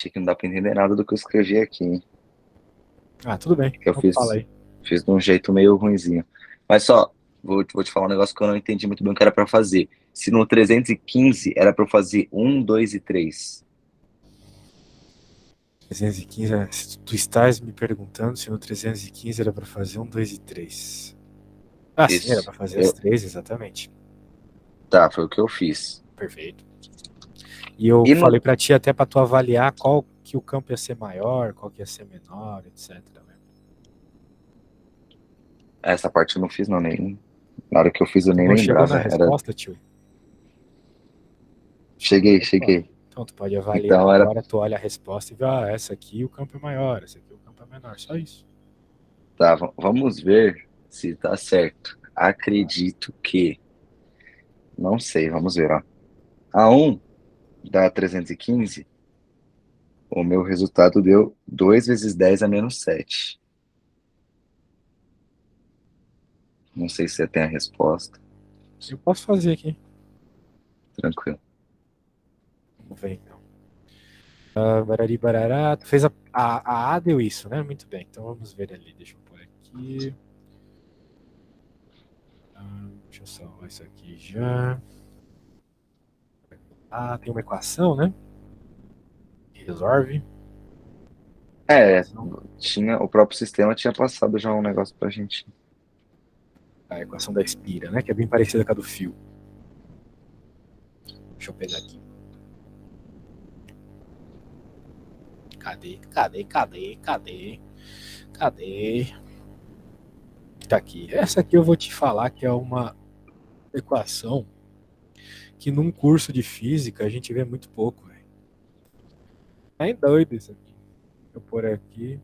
que não dá pra entender nada do que eu escrevi aqui, hein? Ah, tudo bem. Que eu Então fala aí. fiz de um jeito meio ruinzinho. Mas só, vou te falar um negócio que eu não entendi muito bem o que era pra fazer. Se no 315 era pra eu fazer um, 2 e 3. 315, se tu estás me perguntando se no 315 era para fazer um, 2 e 3. Ah, sim, era Isso. para fazer as três, exatamente. Tá, foi o que eu fiz. Perfeito. E eu E falei no, para ti até para tu avaliar qual que o campo ia ser maior, qual que ia ser menor, etc. Né? essa parte eu não fiz, não, nem. Na hora que eu fiz eu Tu nem não chegou na lembrava. Era. resposta, tio? Cheguei, Opa. cheguei. Então tu pode avaliar Então era. agora, tu olha a resposta e vê, ah, essa aqui o campo é maior, essa aqui o campo é menor, só isso. Tá, vamos ver se tá certo. Acredito que. Não sei, vamos ver, ó. A um dá 315. O meu resultado deu 2 vezes 10 a menos 7. Não sei se você tem a resposta. Eu posso fazer aqui. Tranquilo. Vamos ver então. Barari barará. Tu fez a deu isso, né? Muito bem. Então vamos ver ali. Deixa eu pôr aqui. Deixa eu salvar isso aqui já. Ah, tem uma equação, né? Que resolve. É, Equação. o próprio sistema tinha passado já um negócio pra gente. A equação da espira, né? Que é bem parecida com a do fio. Deixa eu pegar aqui. Cadê? Cadê? Cadê? Cadê? Cadê? Tá aqui. Essa aqui eu vou te falar que é uma equação que num curso de física a gente vê muito pouco, velho. É doido isso aqui. Deixa eu pôr aqui.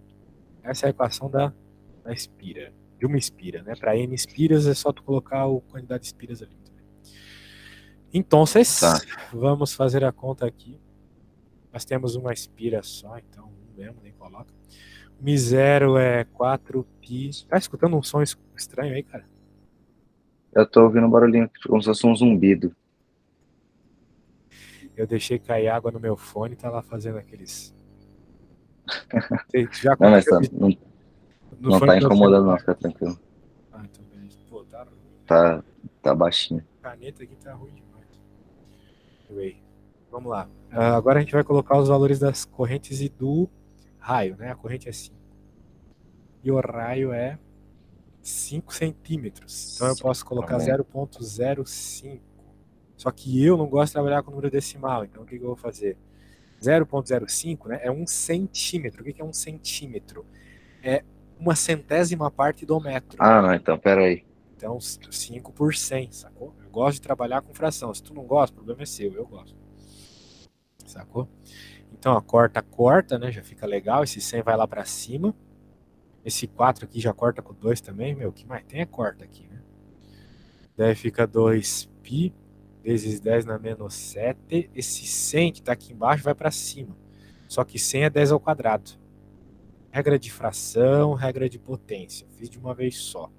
Essa é a equação da espira. De uma espira, né? Para N espiras é só tu colocar a quantidade de espiras ali. Então, Tá. vamos fazer a conta aqui. Nós temos uma espira só, então um mesmo, nem coloca. Mi zero é 4π. Tá escutando um som estranho aí, cara? Eu tô ouvindo um barulhinho, como se fosse um zumbido. Eu deixei cair água no meu fone e tá lá fazendo aqueles. Já Não, mas aconteceu no não fone tá do meu incomodando, não, celular. fica tranquilo. Ah, então beleza. Pô, tá ruim. Tá, tá baixinho. A caneta aqui tá ruim demais. Anyway, vamos lá. Agora a gente vai colocar os valores das correntes e do raio, né? A corrente é 5. E o raio é 5 centímetros. Então eu posso colocar Calma aí. 0,05. Só que eu não gosto de trabalhar com número decimal, então o que eu vou fazer? 0,05, né, é 1 centímetro. O que é 1 centímetro? É uma centésima parte do metro. Ah, não, então, pera aí. Então 5 por 100, sacou? Eu gosto de trabalhar com fração. Se tu não gosta, o problema é seu, eu gosto. Sacou? Então, a corta, né? Já fica legal. Esse 100 vai lá para cima. Esse 4 aqui já corta com 2 também. Meu, o que mais tem é corta aqui, né? Daí fica 2π vezes 10 na menos 7. Esse 100 que está aqui embaixo vai para cima. Só que 100 é 10 ao quadrado. Regra de fração, regra de potência. Fiz de uma vez só.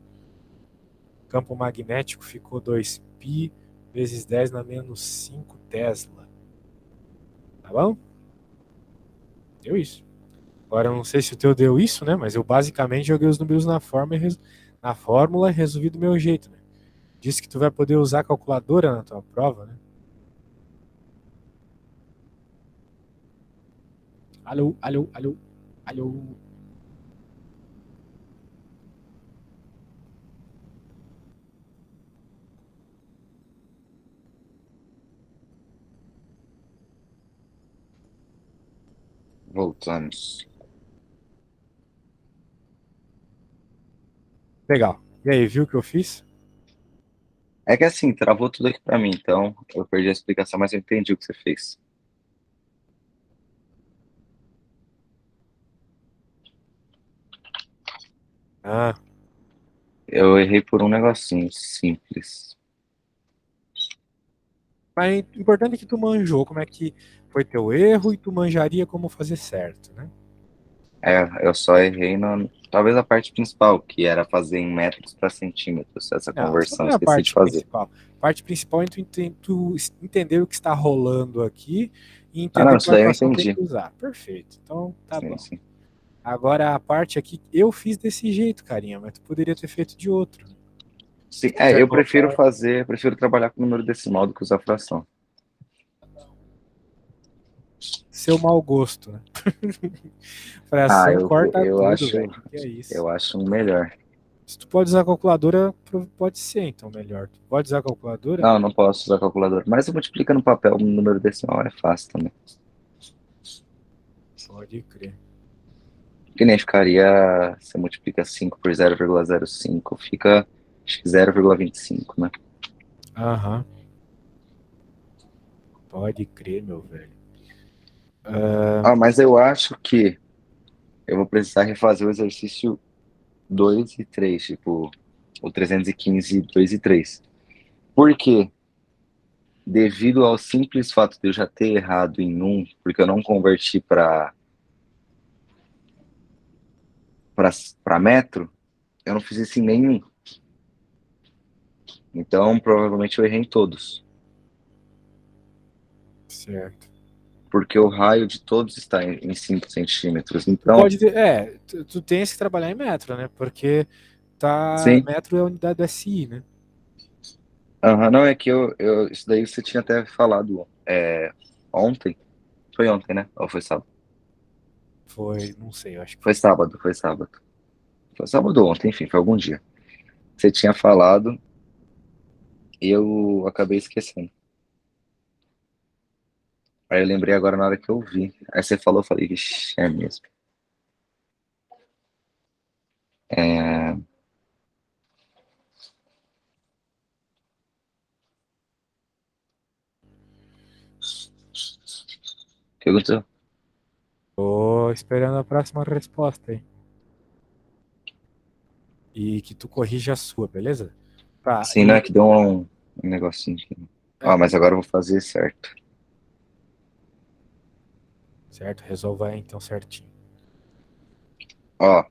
Campo magnético ficou 2π vezes 10 na menos 5 Tesla. Tá bom? Deu isso. Agora eu não sei se o teu deu isso, né? Mas eu basicamente joguei os números na fórmula e resolvi do meu jeito, né? Disse que tu vai poder usar a calculadora na tua prova, né? Alô, alô, alô, alô. Voltamos. Legal. E aí, viu o que eu fiz? É que assim, travou tudo aqui pra mim, então eu perdi a explicação, mas eu entendi o que você fez. Ah, Eu errei por um negocinho simples. mas o importante é que tu manjou como é que foi teu erro e tu manjaria como fazer certo, né? É, eu só errei na, talvez a parte principal, que era fazer em metros para centímetros, essa Não, isso conversão, não eu é a esqueci de parte fazer. principal. A parte principal é tu entender o que está rolando aqui e Ah, entender não, isso qual daí eu equação tem entendi. que usar. Perfeito. Então, tá Sim, bom. sim. Agora a parte aqui, eu fiz desse jeito, carinha, mas tu poderia ter feito de outro. Sim, Se quiser eu prefiro colocar prefiro trabalhar com número decimal do que usar fração. seu mau gosto, né? Ah, Fração eu, corta eu tudo, acho, velho. Que é isso? eu acho um melhor. Se tu pode usar a calculadora, pode ser então melhor. Tu pode usar a calculadora? Não, não posso usar calculadora. Mas você multiplica no papel, um número decimal é fácil também. Pode crer. Que nem ficaria, você multiplica 5 por 0,05, fica acho que 0,25, né? Aham. Pode crer, meu velho. Ah, mas eu acho que eu vou precisar refazer o exercício 2 e 3, tipo, o 315, 2 e 3. Por quê? Devido ao simples fato de eu já ter errado em um, porque eu não converti para metro, eu não fiz isso em nenhum. Então, provavelmente eu errei em todos. Certo. Porque o raio de todos está em 5 centímetros. Tu Então, pode. Tu tens que trabalhar em metro, né? Porque sim. metro é a unidade do SI, né? Aham, não, é que isso daí você tinha até falado ontem. Foi ontem, né? Ou foi sábado? Foi, não sei, eu acho que Foi foi. sábado, foi sábado. Foi sábado ou ontem, enfim, foi algum dia. Você tinha falado e eu acabei esquecendo. Aí eu lembrei agora na hora que eu vi. Aí você falou, eu falei, vixi, é mesmo. É... O que aconteceu? Tô esperando a próxima resposta aí. E que tu corrija a sua, beleza? Tá, Sim, né? Que deu um negocinho aqui. Ah, e mas agora eu vou fazer certo. certo, resolva aí então certinho. Ó,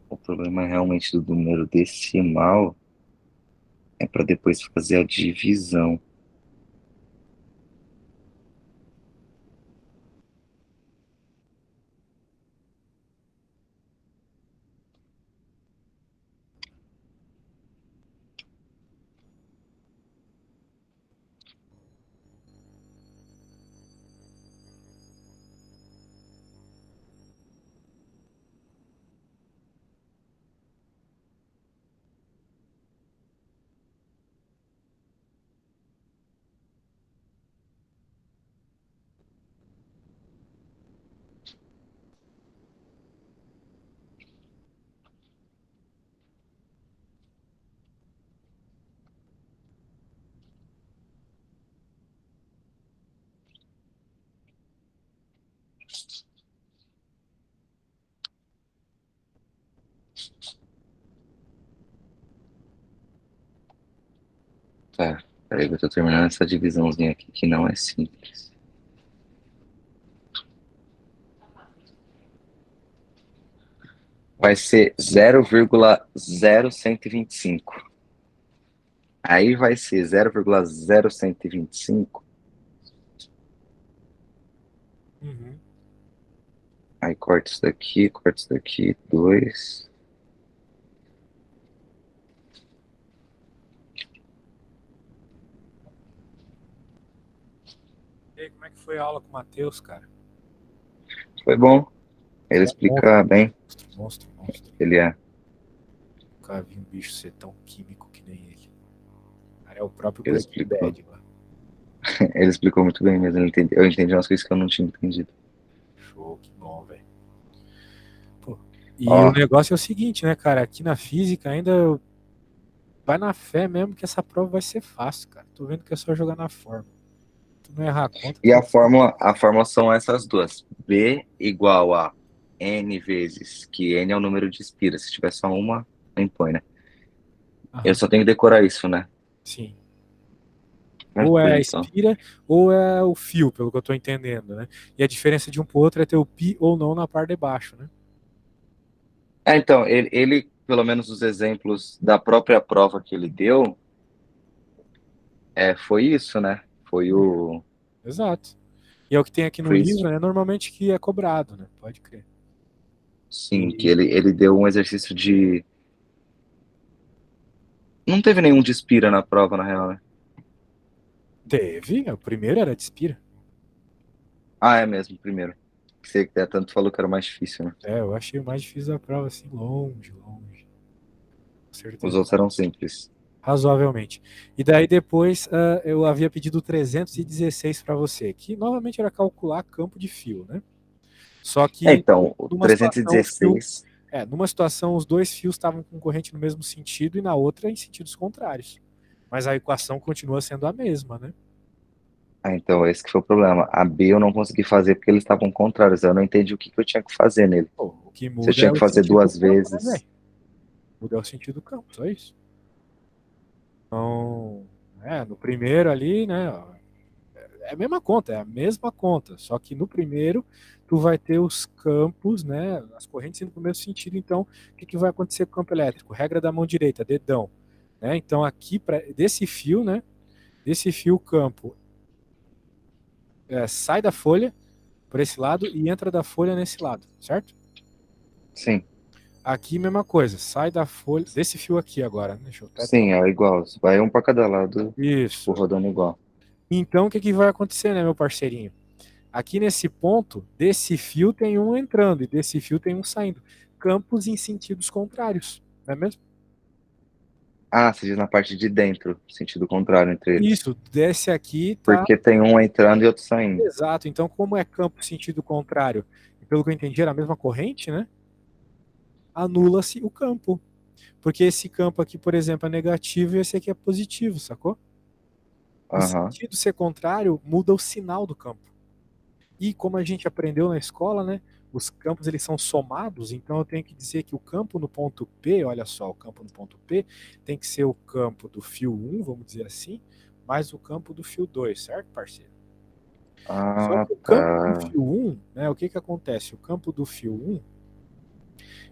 o problema realmente do número decimal é para depois fazer a divisão. Tá, peraí que eu tô terminando essa divisãozinha aqui que não é simples. Vai ser 0,0125. Aí vai ser 0,0125. Uhum. Aí corta isso daqui, 2. E aí, como é que foi a aula com o Matheus, cara? Foi bom. Ele Ele é monstro, explica bem. monstro, monstro, monstro. Ele é. Nunca vi um bicho ser tão químico que nem ele. O cara é o próprio Ele Breaking explicou. Bad lá. Ele explicou muito bem mesmo. Eu entendi umas coisas que eu não tinha entendido. Show, que bom, velho. Pô, e o Ó, negócio é o seguinte, né, cara? Aqui na física ainda vai na fé mesmo que essa prova vai ser fácil, cara. Tô vendo que é só jogar na forma. Tu não errar a conta, e tu vai. a fórmula são essas duas. B igual a N vezes, que N é o número de espiras. Se tiver só uma, não impõe, né? Eu Aham, só tenho que decorar isso, né? sim. Ou é Tranquilo, a então. espira, ou é o fio, pelo que eu tô entendendo, né? E a diferença de um pro outro é ter o pi ou não na parte de baixo, né? Então, pelo menos os exemplos da própria prova que ele deu, foi isso, né? Foi o. Exato. E é o que tem aqui no Foi isso. livro, né? Normalmente que é cobrado, né? Pode crer. Sim, que E ele deu um exercício de. Não teve nenhum de Spira na prova, na real, né? teve, o primeiro era de Spira. Ah, é mesmo, primeiro. Que você tanto falou que era o mais difícil, né? É, eu achei o mais difícil da prova, assim, longe, longe. Com Os certeza. outros eram simples. Razoavelmente. E daí depois eu havia pedido 316 para você, que novamente era calcular campo de fio, né? Só que Então, o numa situação o fio, 316. numa situação os dois fios estavam com corrente no mesmo sentido e na outra em sentidos contrários. Mas a equação continua sendo a mesma, né? Ah, então, esse que foi o problema. A B eu não consegui fazer porque eles estavam contrários. Eu não entendi o que que eu tinha que fazer nele. Pô, o que Você muda tinha é que o fazer sentido do duas campo, né, vezes. velho? Muda é o sentido do campo, só isso. Então, no primeiro ali, né? É a mesma conta, é a mesma conta, só que no primeiro tu vai ter os campos, né, as correntes indo para o mesmo sentido, então o que, que vai acontecer com o campo elétrico? Regra da mão direita, dedão, né? Então aqui desse fio, né, desse fio o campo sai da folha por esse lado e entra da folha nesse lado, certo? Sim, Aqui mesma coisa, sai da folha desse fio aqui agora, né? Deixa eu até sim, é igual. Vai um para cada lado, tipo, isso. rodando igual. Então o que, que vai acontecer, né, meu parceirinho? Aqui nesse ponto, desse fio tem um entrando e desse fio tem um saindo. Campos em sentidos contrários, não é mesmo? Ah, você diz na parte de dentro, sentido contrário entre eles. Isso, desse aqui tá Porque tem um entrando e outro saindo. exato. Então, como é campo sentido contrário, e pelo que eu entendi, era a mesma corrente, né? Anula-se o campo. Porque esse campo aqui, por exemplo, é negativo e esse aqui é positivo, sacou? O Aham, sentido ser contrário muda o sinal do campo. E como a gente aprendeu na escola, né? Os campos eles são somados, então eu tenho que dizer que o campo no ponto P, olha só, o campo no ponto P tem que ser o campo do fio 1, vamos dizer assim, mais o campo do fio 2, certo, parceiro? Só Ah, que o campo do tá. fio 1, né, o que que acontece? O campo do fio 1,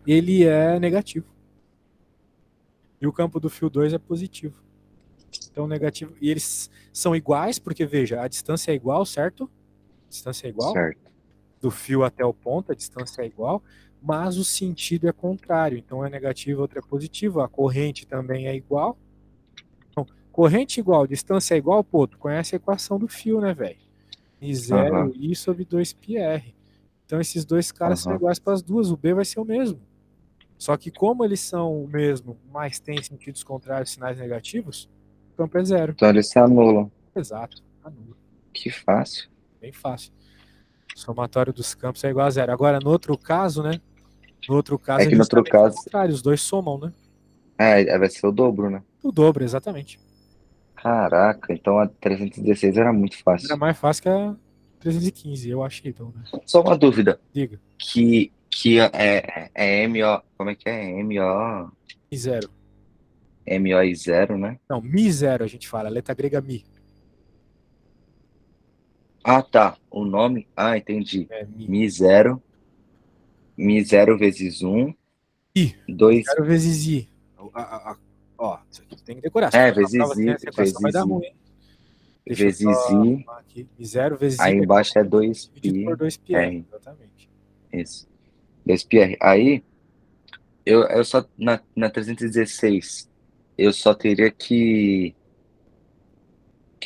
ele é negativo. E o campo do fio 2 é positivo. Então, negativo. E eles são iguais, porque veja, a distância é igual, certo? A distância é igual. Certo. Do fio até o ponto, a distância é igual, mas o sentido é contrário. Então é negativo, outro é positivo. A corrente também é igual. Então, corrente igual, distância é igual, pô, tu conhece a equação do fio, né, velho? I zero Aham, I sobre 2πr. Então esses dois caras são aham. iguais para as duas, o B vai ser o mesmo. Só que como eles são o mesmo, mas têm sentidos contrários, sinais negativos, o campo é zero. Então eles se anulam. Exato, anula. Que fácil. Bem fácil. O somatório dos campos é igual a zero. Agora, no outro caso, né? No outro É caso é que no outro justamente o caso, contrário, os dois somam, né? vai ser o dobro, né? O dobro, exatamente. Caraca, então a 316 era muito Era fácil. mais fácil que a 315, eu achei, pelo menos. Só uma dúvida. Diga, Que é MO. Como é que é? MO. mi zero. MOI zero, né? Não, mi zero a gente fala, a letra grega mi. Ah, tá. O nome. Ah, entendi. É mi. Mi zero. Mi zero vezes um. I. Mi 2. zero vezes i. Ó, isso aqui tu tem que decorar. Se for uma prova Vezes sem I. essa equação vai dar Vezes I. ruim, hein? Deixa eu só Vezes I. arrumar aqui. Mi zero vezes i Aí igual embaixo é a dois dividido por pi 2πr. R. Exatamente. Isso. 2πr. Aí, eu só. Na 316 eu só teria que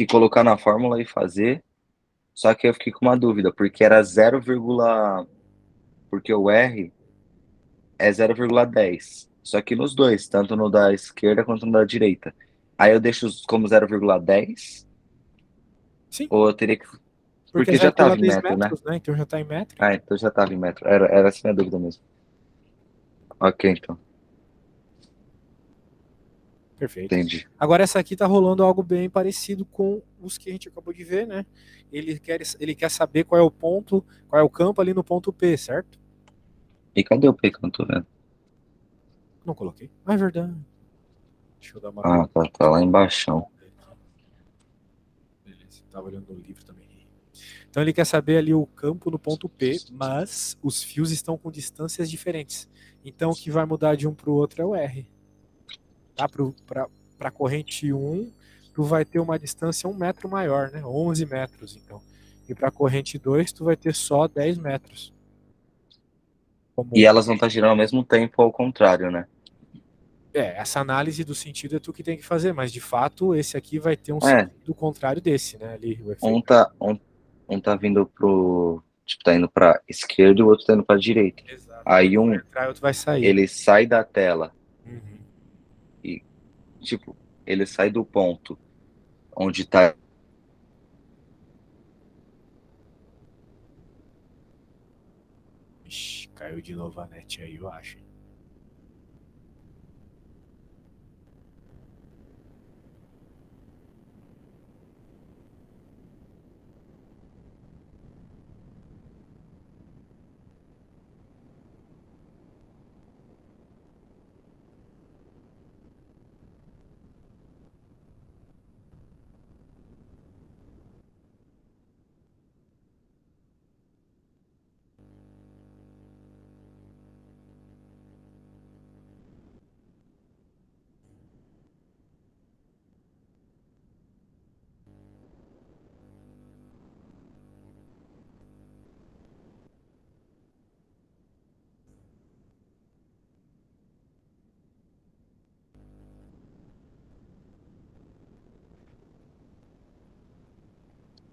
colocar na fórmula e fazer. Só que eu fiquei com uma dúvida, porque era 0, porque o R é 0,10. Só que nos dois, tanto no da esquerda quanto no da direita. Aí eu deixo como 0,10 Sim, ou eu teria que. porque é Porque já estava em 0,10 metro, né? metros, né? Então já está em metro. Ah, então já estava em metro. Era essa a minha dúvida mesmo. Ok, então. Perfeito. Entendi. Agora essa aqui tá rolando algo bem parecido com os que a gente acabou de ver, né? Ele quer saber qual é o ponto, qual é o campo ali no ponto P, certo? E cadê o P que eu não tô vendo? Não coloquei. Ah, é verdade. Deixa eu dar uma Ah, tá lá embaixo. beleza, tava olhando no livro também. Então ele quer saber ali o campo no ponto P, mas os fios estão com distâncias diferentes. Então o que vai mudar de um para o outro é o R. Tá? Para a corrente 1, tu vai ter uma distância 1 metro maior, né? 11 metros, então. E para a corrente 2, tu vai ter só 10 metros. E Como elas vão estar girando ao mesmo tempo, ao contrário, né? essa análise do sentido é tu que tem que fazer, mas de fato esse aqui vai ter um É, sentido contrário desse, né? Ali, o um efeito. tá, um, um tá vindo pro. Tipo, tá indo pra esquerda e o outro tá indo pra direita. Exato. Um Aí vai um, entrar e outro vai sair. ele sai da tela Uhum. e, tipo, ele sai do ponto onde tá. Ixi, caiu de novo a net aí, eu acho.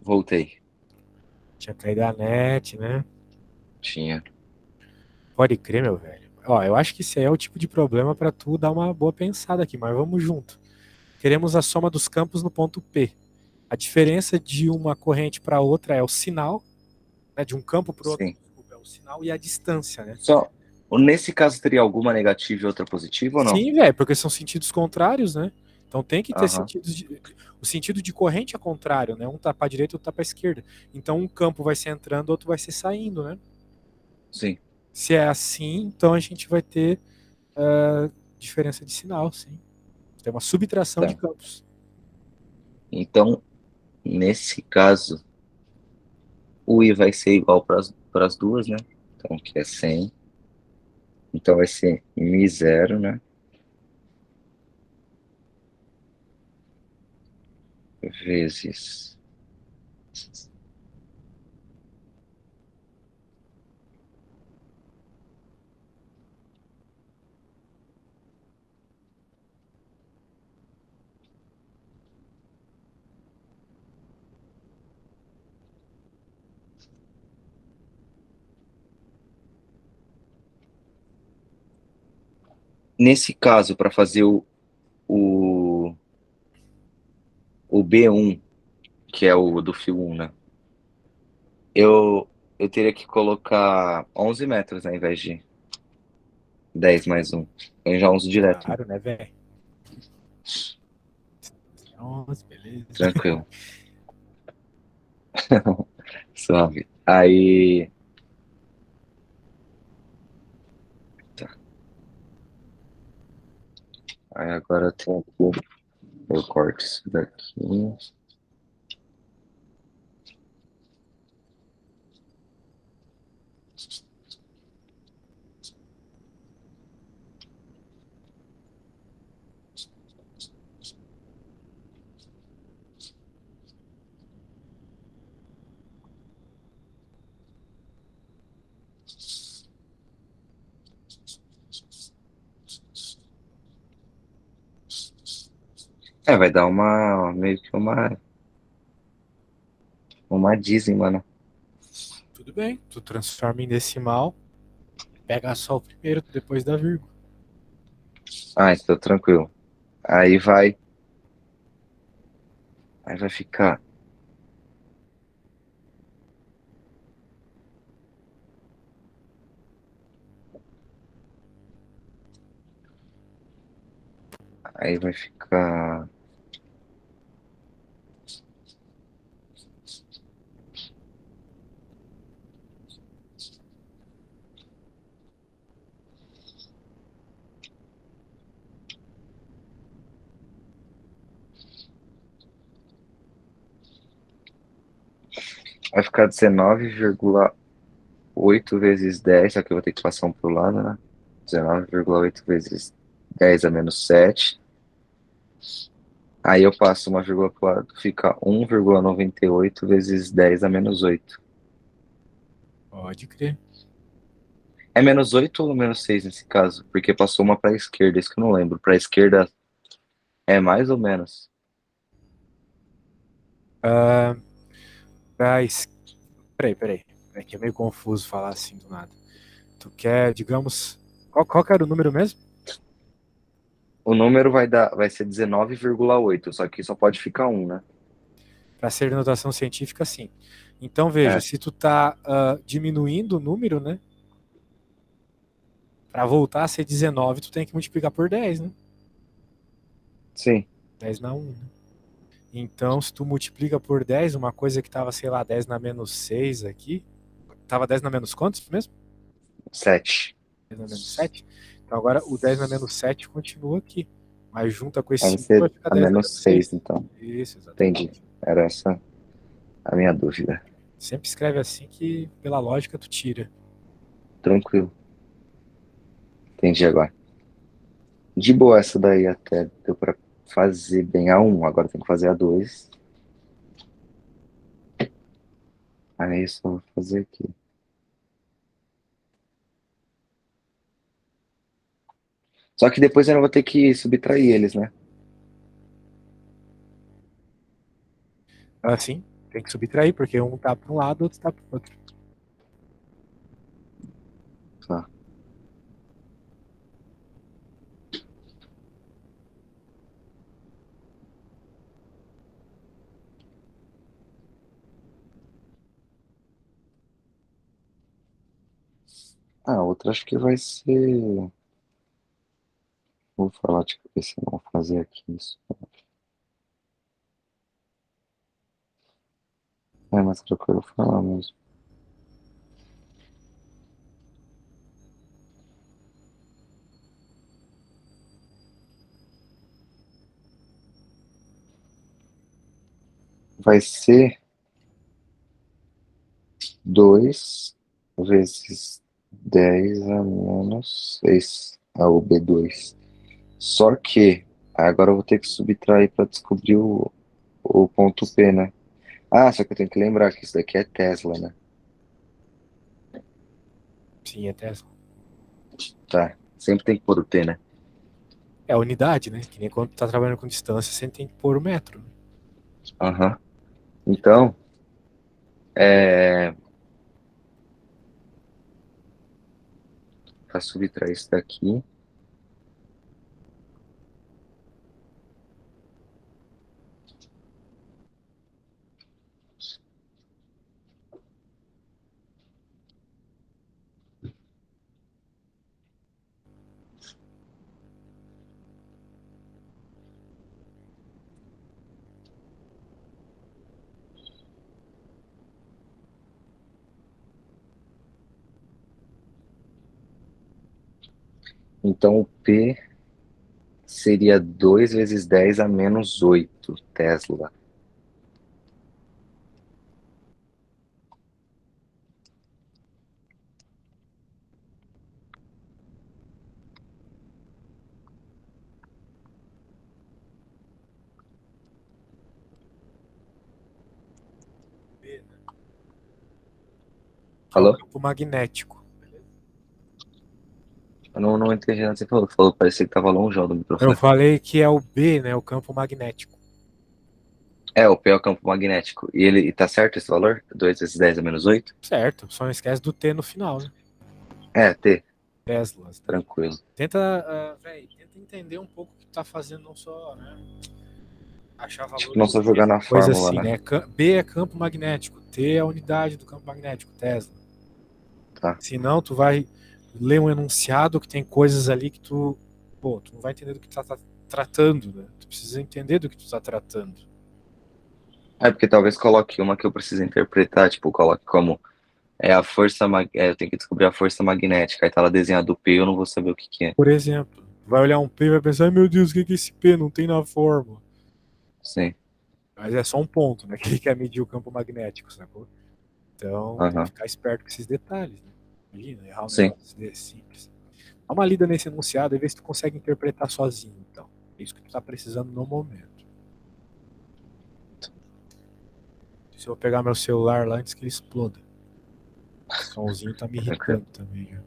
Voltei. Tinha caído a net, né? Tinha. Pode crer, meu velho. Ó, eu acho que esse aí é o tipo de problema para tu dar uma boa pensada aqui, mas vamos junto. Queremos a soma dos campos no ponto P. A diferença de uma corrente para outra é o sinal, né? De um campo para o outro, Sim. desculpa, é o sinal e a distância, né? Só. Nesse caso, teria alguma negativa e outra positiva ou não? Sim, velho, porque são sentidos contrários, né? Então tem que ter Aham. sentidos de. O sentido de corrente é contrário, né? Um tá para a direita, outro tá para a esquerda. Então um campo vai ser entrando, outro vai ser saindo, né? Sim. Se é assim, então a gente vai ter diferença de sinal, sim. Tem uma subtração de Tá. campos. Então, nesse caso, o I vai ser igual para as duas, né? Então, que é 100. Então, vai ser μ0, né? Vezes. Nesse caso, para fazer o, o B1, que é o do fio 1, né? Eu teria que colocar 11 metros, né, ao invés de 10 mais um. Eu já uso direto, né? Claro, né, velho? Nossa, beleza. Tranquilo. Suave. Aí. Tá. Aí agora tem aqui. Eu corto isso daqui. É, vai dar uma. Meio que uma. Uma dízima, né? Tudo bem, tu transforma em decimal, pega só o primeiro depois da vírgula. Ah, então tranquilo. Aí vai. Aí vai ficar. Aí vai ficar. Vai ficar 19,8 vezes 10. Só que eu vou ter que passar um pro lado, né? 19,8 vezes 10 a menos 7. Aí eu passo uma vírgula pro lado, fica 1,98 vezes 10 a menos 8. Pode crer. É menos 8 ou menos 6 nesse caso? Porque passou uma para a esquerda, isso que eu não lembro. Para a esquerda é mais ou menos? Ah, Peraí, peraí. É que é meio confuso falar assim do nada. Tu quer, digamos. Qual que era o número mesmo? O número vai ser 19,8, só que só pode ficar um, né? Para ser de notação científica, sim. Então veja, É, se tu tá diminuindo o número, né? Para voltar a ser 19, tu tem que multiplicar por 10, né? sim. 10 na 1, né? Então, se tu multiplica por 10, uma coisa que tava, sei lá, 10 na menos 6 aqui, tava 10 na menos quantos mesmo? 7. 10 na menos 7. Então agora o 10 na menos 7 continua aqui. Mas junta com esse Vai 5 vai ser ficar a 10 na menos menos 6, 6. então. Isso, Entendi. exatamente. Era essa a minha dúvida. Sempre escreve assim que, pela lógica, tu tira. Tranquilo. Entendi agora. De boa essa daí até deu pra fazer bem a um. Agora tem que fazer a 2. Aí só vou fazer aqui. Só que depois eu não vou ter que subtrair eles, né? Assim, tem que subtrair, porque um tá para um lado, outro tá para o outro. Tá. A outra acho que vai ser. Vou falar de cabeça, não vou fazer aqui isso. É, mas era o que eu ia falar mesmo. Vai ser 2 vezes 10 a menos 6, o B2. Só que agora eu vou ter que subtrair para descobrir o ponto P, né? Ah, só que eu tenho que lembrar que isso daqui é Tesla, né? Sim, é Tesla. Tá. Sempre tem que pôr o T, né? É a unidade, né? Que nem quando tu tá trabalhando com distância, você tem que pôr o metro, né? Aham. Então, para subtrair isso daqui, então o P seria 2 vezes 10 a menos 8 Tesla. B, né? Que é o Falou? campo magnético. Eu não entendi nada que você falou. Falou, parecia que tava longe do Eu microfone. falei que é o B, né? O campo magnético. É, o P é o campo magnético. E ele tá certo esse valor? 2 vezes 10 a menos 8? Certo, só não esquece do T no final, né? É, T. Teslas, né? Tranquilo. Tenta entender um pouco o que tu tá fazendo, não só, né? Achar Tipo, não valores só jogar na coisa fórmula, assim, né? né? B é campo magnético, T é a unidade do campo magnético, Tesla. Tá. Senão tu vai ler um enunciado que tem coisas ali que tu não vai entender do que tu tá tratando, né? Tu precisa entender do que tu tá tratando. É porque talvez coloque uma que eu preciso interpretar, tipo, coloque como a força, eu tenho que descobrir a força magnética, aí tá lá desenhado o P, eu não vou saber o que que é. Por exemplo, vai olhar um P e vai pensar, ai meu Deus, o que é esse P? Não tem na fórmula. Sim. Mas é só um ponto, né? Que ele quer medir o campo magnético, sacou? Então tem que Aham. ficar esperto com esses detalhes, né? Imagina, errar um Sim. negócio desse simples. Dá uma lida nesse enunciado e vê se tu consegue interpretar sozinho, então. É isso que tu tá precisando no momento. Se eu pegar meu celular lá antes que ele exploda. O somzinho tá me Tranquilo. irritando também, já.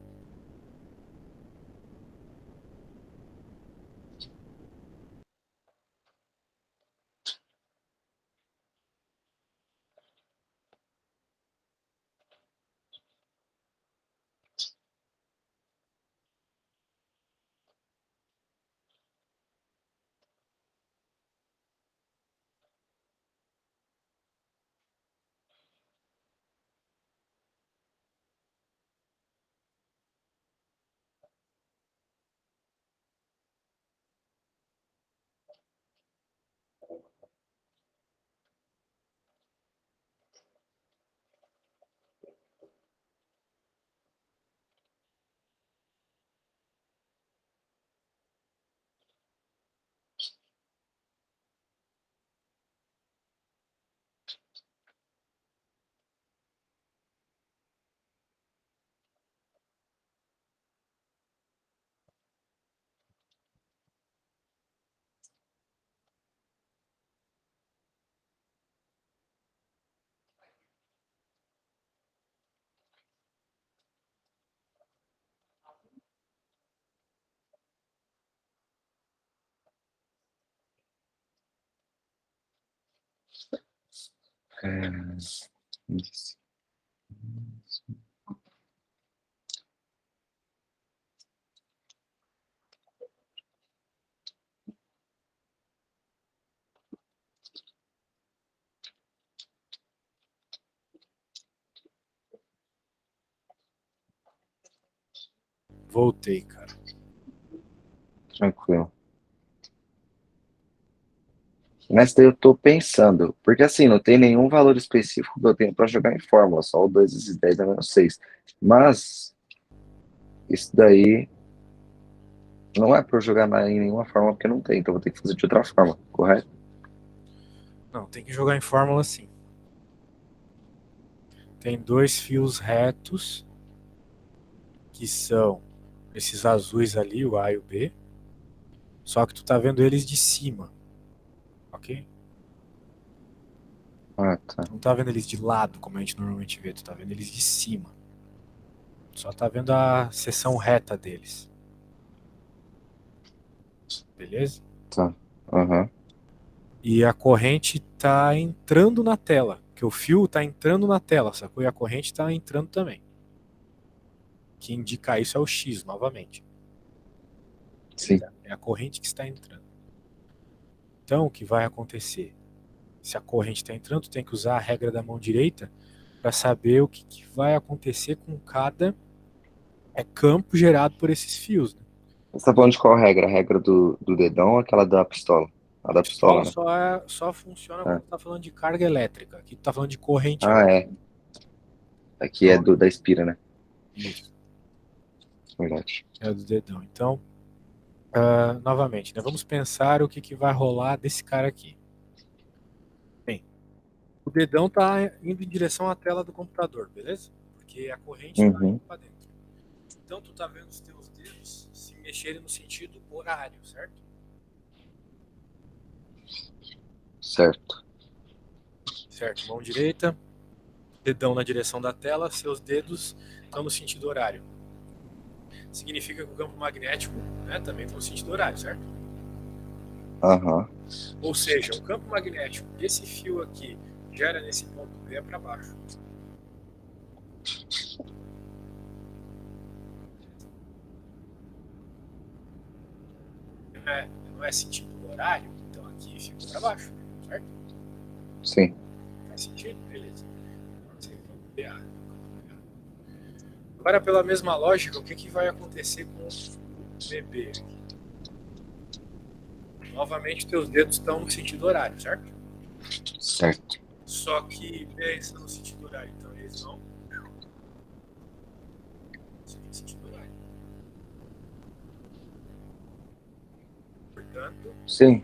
É, isso. Voltei, cara. Tranquilo. Mas daí eu tô pensando, porque assim, não tem nenhum valor específico que eu tenho para jogar em fórmula, só o 2 vezes 10 é menos 6. Mas isso daí não é por jogar em nenhuma forma porque não tem, então vou ter que fazer de outra forma, correto? Não, tem que jogar em fórmula sim. Tem dois fios retos, que são esses azuis ali, o A e o B. Só que tu tá vendo eles de cima, ok? Ah, tá. Tu não tá vendo eles de lado, como a gente normalmente vê, tu tá vendo eles de cima. Só tá vendo a seção reta deles. Beleza? Tá. Aham. E a corrente tá entrando na tela, que o fio tá entrando na tela, sacou? E a corrente tá entrando também. Que indica isso é o X, novamente. Sim. Beleza? É a corrente que está entrando. Então, o que vai acontecer? Se a corrente está entrando, tu tem que usar a regra da mão direita para saber o que vai acontecer com cada campo gerado por esses fios. Né? Você tá falando de qual regra? A regra do dedão ou aquela da pistola? A A da pistola, pistola né? só funciona Ah, quando está falando de carga elétrica. Aqui tu está falando de corrente ah, elétrica. é. Aqui é Então, da Espira, né? isso, Verdade. é do dedão. Então, novamente, né, vamos pensar o que vai rolar desse cara aqui. Bem, o dedão está indo em direção à tela do computador, beleza? Porque a corrente está indo Uhum. para dentro. Então, tu está vendo os teus dedos se mexerem no sentido horário, certo? Certo. Certo, mão direita, dedão na direção da tela, seus dedos estão no sentido horário. Significa que o campo magnético, né, também está no sentido horário, certo? Aham. Ou seja, o campo magnético desse fio aqui gera nesse ponto B é para baixo. Não é sentido horário, então aqui fica para baixo, certo? Sim. Faz sentido? Beleza. BA. Agora, pela mesma lógica, o que vai acontecer com o BB aqui? Novamente, teus dedos estão no sentido horário, certo? Certo. Só que B está no sentido horário, então eles vão no sentido horário. Portanto, Sim.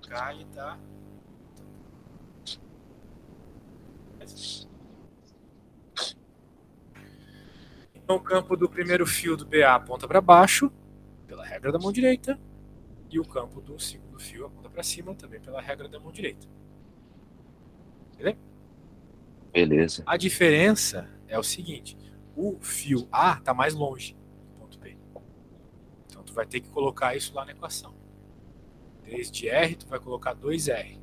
cá ele está. Então, o campo do primeiro fio do BA aponta para baixo, pela regra da mão direita, e o campo do segundo fio aponta para cima, também pela regra da mão direita. Beleza. A diferença é o seguinte: o fio A está mais longe do ponto B. Então tu vai ter que colocar isso lá na equação. Desde R, tu vai colocar 2R.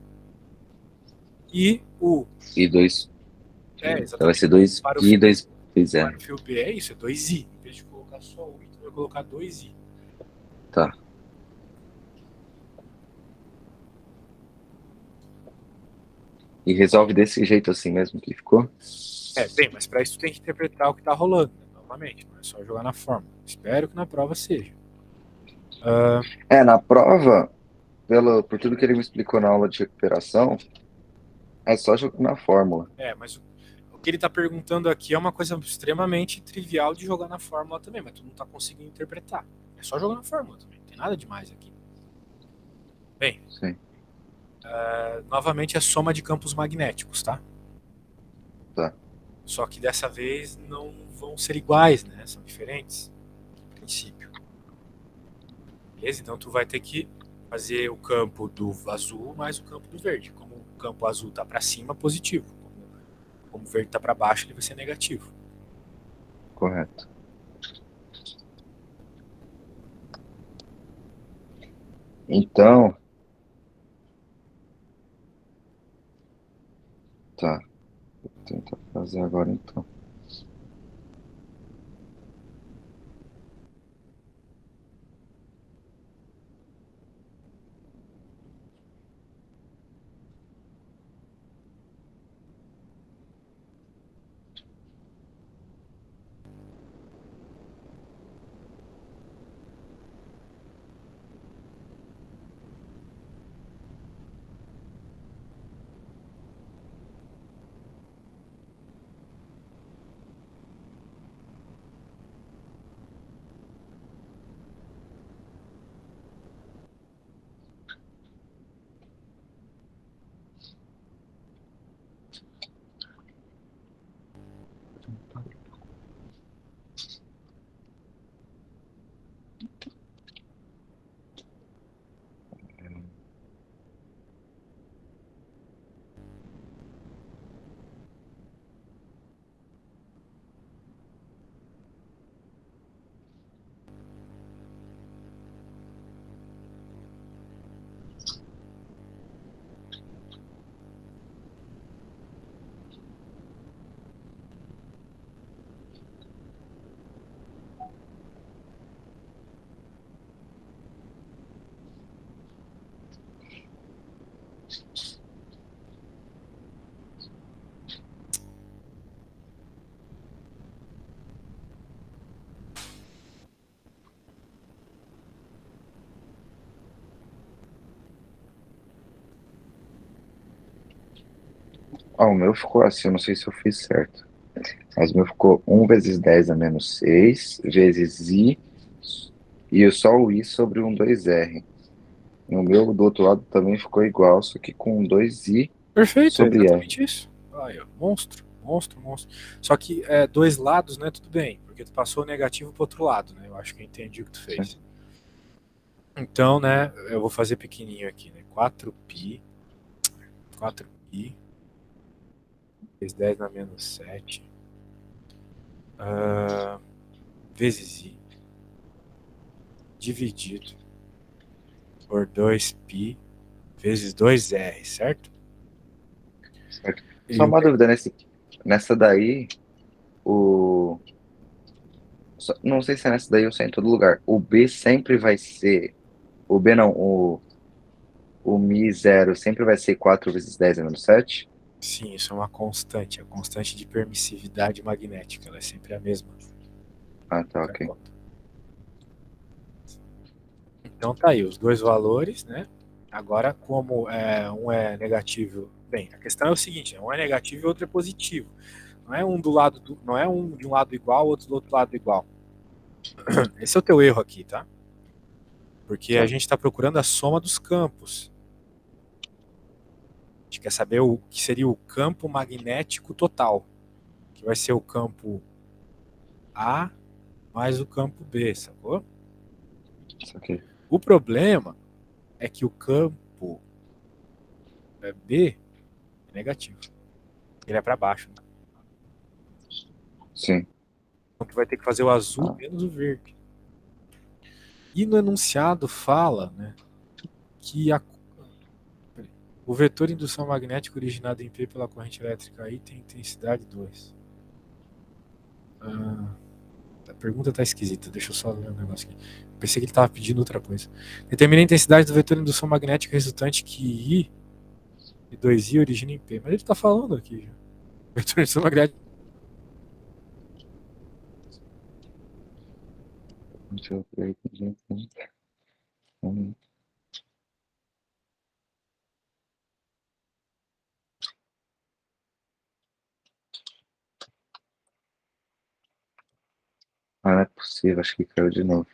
E o. E 2. Então vai Exatamente. ser 2 Para o pi, fio, 2 para o R. fio B é isso, é 2I. Em vez de colocar só 1, tu vai colocar 2I. Tá. E resolve desse jeito assim mesmo que ficou? Bem, mas para isso tu tem que interpretar o que está rolando, né? Novamente, não é só jogar na fórmula. Espero que na prova seja. Na prova, por tudo que ele me explicou na aula de recuperação, é só jogar na fórmula. Mas o que ele está perguntando aqui é uma coisa extremamente trivial de jogar na fórmula também, mas tu não está conseguindo interpretar. É só jogar na fórmula também, não tem nada demais aqui. Bem, Sim. novamente é soma de campos magnéticos, tá? Tá. Só que dessa vez não vão ser iguais, né? São diferentes, no princípio. Beleza? Então tu vai ter que fazer o campo do azul mais o campo do verde. Como o campo azul está para cima, positivo. Como o verde está para baixo, ele vai ser negativo. Correto. Então, tá. Vou tentar fazer agora então. O meu ficou assim, eu não sei se eu fiz certo. Mas o meu ficou 1 vezes 10 a menos 6 vezes I e só o I sobre um 2R. E o meu do outro lado também ficou igual, só que com 2I Perfeito, é sobre R. exatamente isso. Aí, ó, monstro, monstro, monstro. Só que dois lados, né? Tudo bem, porque tu passou o negativo pro outro lado, né? Eu acho que eu entendi o que tu Sim. fez. Então, né, eu vou fazer pequenininho aqui, né? 4π vezes 10 na menos 7 vezes I dividido por 2π vezes 2R, certo? Certo. E Só o uma dúvida, nessa daí, o. Não sei se é nessa daí ou se é em todo lugar. O B sempre vai ser. O B não, o Mi zero sempre vai ser 4 vezes 10 a menos 7. Sim, isso é uma constante, a constante de permissividade magnética, ela é sempre a mesma. Ah, tá, Qualquer ok. conta. Então tá aí, os dois valores, né? Agora, como um é negativo. Bem, a questão é o seguinte: um é negativo e o outro é positivo. Não é um do lado não é um de um lado igual, outro do outro lado igual. Esse é o teu erro aqui, tá? Porque a Tá, gente está procurando a soma dos campos. A gente quer saber o que seria o campo magnético total, que vai ser o campo A mais o campo B, sacou? isso aqui. O problema é que o campo B é negativo. Ele é para baixo, né? Sim. Então tu vai ter que fazer o azul Ah, menos o verde. E no enunciado fala, né, que o vetor indução magnética originado em P pela corrente elétrica I tem intensidade 2. Ah, a pergunta tá esquisita, deixa eu só ler um negócio aqui. Pensei que ele estava pedindo outra coisa. Determina a intensidade do vetor indução magnética resultante que I e 2I origina em P. Mas ele está falando aqui já. Vetor indução magnética. deixa eu ver aqui. Ah, não é possível, acho que caiu de novo.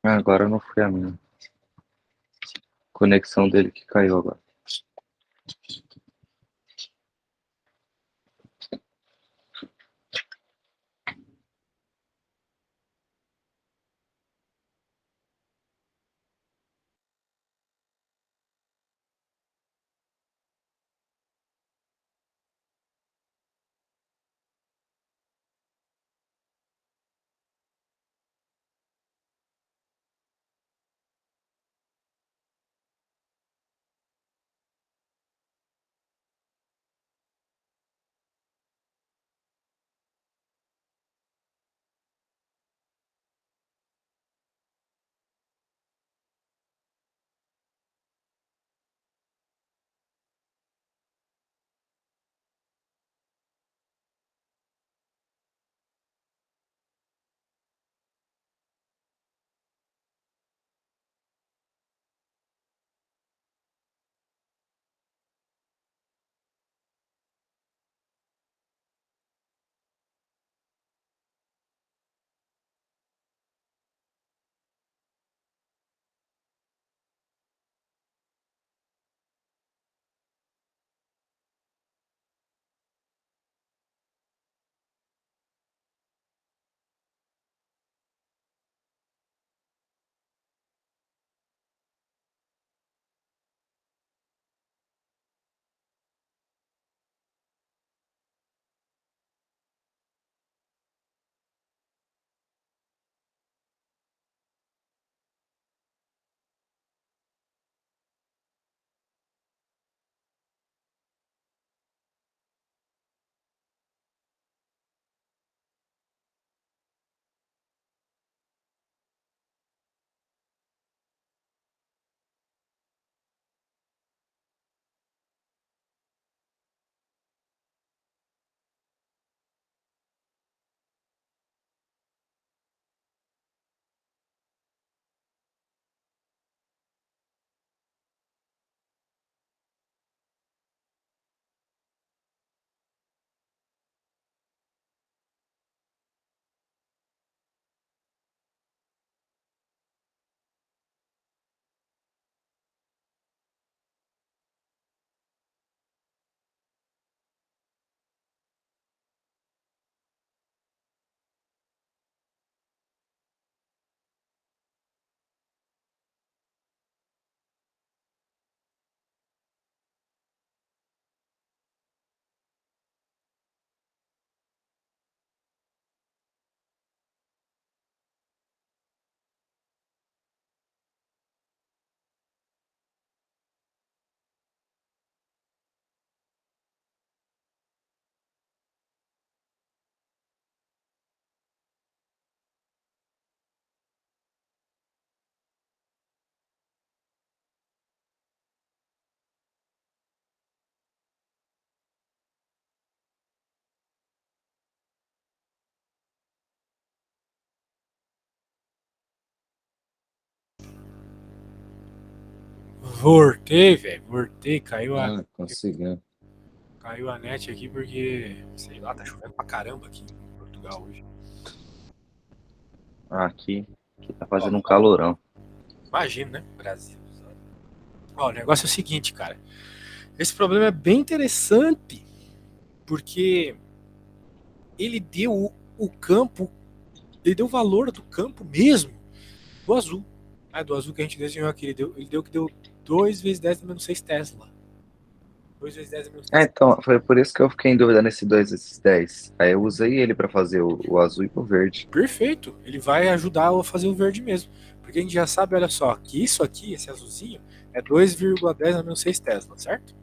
Ah, agora não foi a minha conexão dele que caiu agora. Voltei, velho. Voltei. Conseguiu. Caiu a net aqui porque, sei lá, tá chovendo pra caramba aqui em Portugal hoje. Aqui tá Ó, fazendo um calorão. imagina, né? Brasil. Ó, o negócio é o seguinte, cara. Esse problema é bem interessante porque ele deu o campo, ele deu o valor do campo mesmo do azul. Ah, do azul que a gente desenhou aqui. Ele deu que deu 2 vezes 10 a menos 6 Tesla. 2 vezes 10 a menos 6 Então, foi por isso que eu fiquei em dúvida nesse 2 esses 10. Aí eu usei ele pra fazer o azul e o verde. Perfeito. Ele vai ajudar a fazer o verde mesmo. Porque a gente já sabe, olha só, que isso aqui, esse azulzinho, é 2,10 a menos 6 Tesla, certo?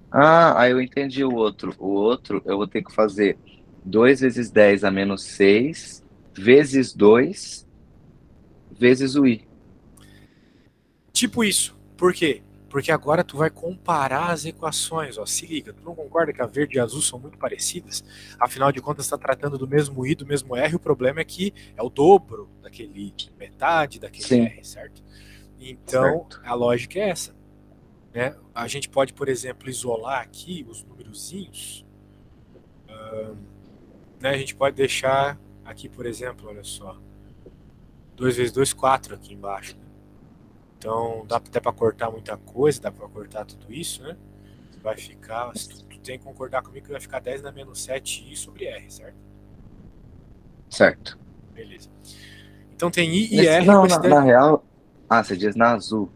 Aí eu entendi o outro. O outro eu vou ter que fazer 2 vezes 10 a menos 6 vezes 2 vezes o i. Tipo isso. Por quê? Porque agora tu vai comparar as equações, ó. Se liga, tu não concorda que a verde e a azul são muito parecidas? Afinal de contas, está tratando do mesmo i, do mesmo r, o problema é que é o dobro daquele i, metade daquele Sim, r, certo? Então, certo. a lógica é essa, né? A gente pode, por exemplo, isolar aqui os numerozinhos, né? A gente pode deixar aqui, por exemplo, olha só, 2 vezes 2, 4 aqui embaixo, né? Então, dá até para cortar muita coisa, dá para cortar tudo isso, né? Vai ficar, se tu tem que concordar comigo que vai ficar 10 na menos 7i sobre r, certo? Certo. Beleza. Então tem i e r com Não, esse na real. Você diz na azul.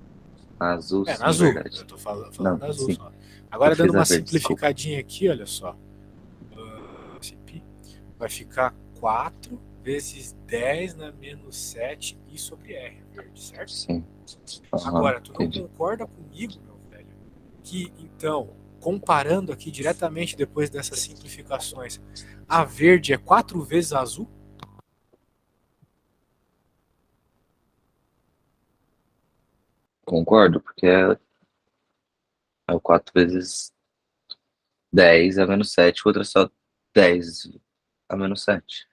Na azul, é, na sim, azul. Eu verdade. tô falando Não, da azul sim. só. Eu Agora, dando fiz a uma verde, desculpa. simplificadinha aqui, olha só. Esse pi vai ficar 4 vezes 10 na menos 7i sobre r, verde, certo? Sim. Aham, Agora, tu não entendi. concorda comigo, meu velho, que então, comparando aqui diretamente depois dessas simplificações, a verde é 4 vezes a azul? Concordo, porque é o 4 vezes 10 a menos 7, o outro é só 10 a menos 7.